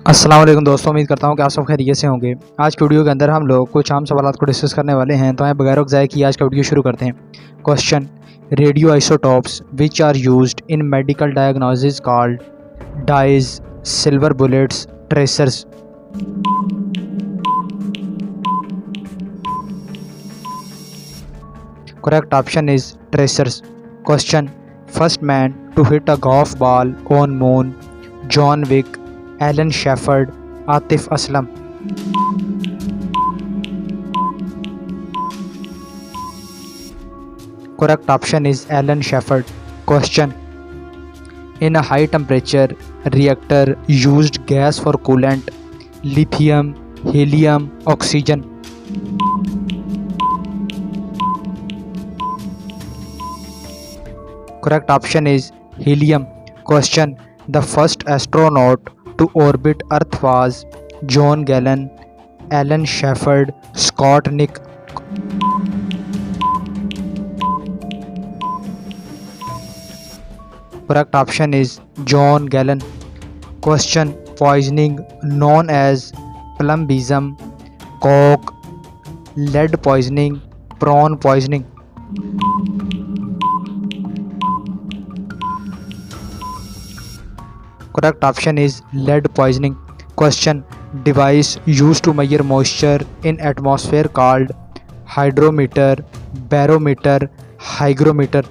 अस्सलाम वालेकुम दोस्तों, उम्मीद करता हूँ कि आप सब खैरियत से होंगे। आज की वीडियो के अंदर हम लोग कुछ आम सवालात को डिस्कस करने वाले हैं, तो बगैर वक्त ज़ाय किए आज का वीडियो शुरू करते हैं। Question: radio isotopes which are used in medical diagnosis called dyes, silver bullets, tracers. Correct option is tracers. Question: first man to hit a golf ball on moon, John Wick, Alan Shepard, Atif Aslam. Correct option is Alan Shepard. Question: in a high temperature reactor used gas for coolant, lithium, helium, oxygen. Correct option is helium. Question: the first astronaut to orbit Earth was John Glenn, Alan Shepard, Scott Nick. Correct option is John Glenn. Question: poisoning known as plumbism, coke, lead poisoning, prawn poisoning. Correct option is lead poisoning. Question: device used to measure moisture in atmosphere called hydrometer, barometer, hygrometer.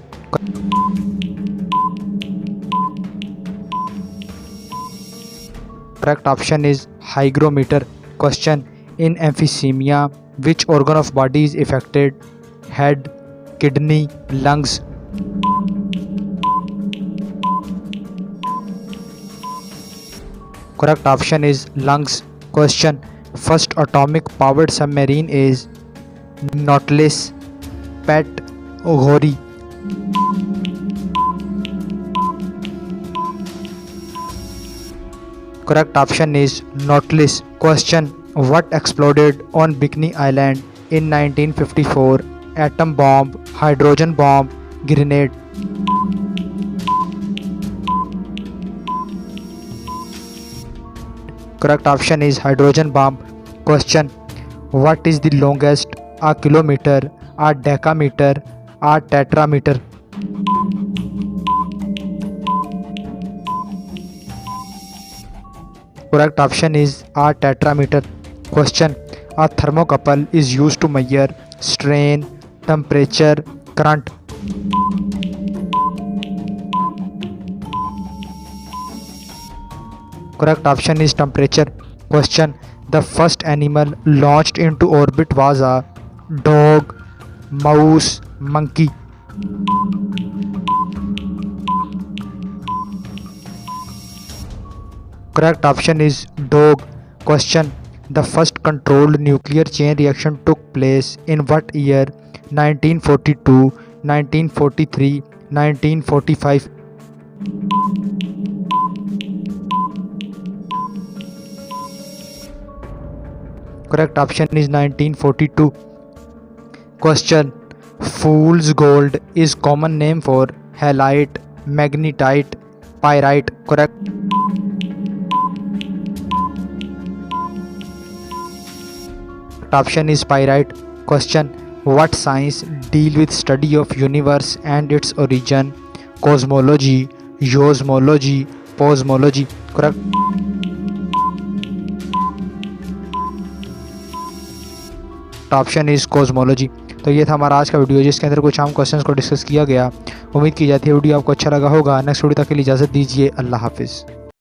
Correct option is hygrometer. Question: in emphysema which organ of body is affected? Head, kidney, lungs. Correct option is lungs. Question: first atomic powered submarine is Nautilus, Pet, Ghori. Correct option is Nautilus. Question: what exploded on Bikini Island in 1954? Atom bomb, hydrogen bomb, grenade. Correct option is hydrogen bomb. Question: what is the longest? A kilometer, a decameter, a tetrameter. Correct option is a tetrameter. Question: a thermocouple is used to measure strain, temperature, current. Correct option is temperature. Question: the first animal launched into orbit was a dog, mouse, monkey. Correct option is dog. Question: the first controlled nuclear chain reaction took place in what year? 1942, 1943, 1945. Correct option is 1942. Question: fool's gold is common name for halite, magnetite, pyrite. Correct option is pyrite. Question: what science deal with study of universe and its origin? Cosmology, cosmology, cosmology. Correct option is cosmology. तो ये था हमारा आज का video, जिसके अंदर कुछ आम क्वेश्चंस को डिस्कस किया गया। उम्मीद की जाती है वीडियो आपको अच्छा लगा होगा। नेक्स्ट वीडियो तक के लिए इजाज़त दीजिए। अल्लाह हाफिज़।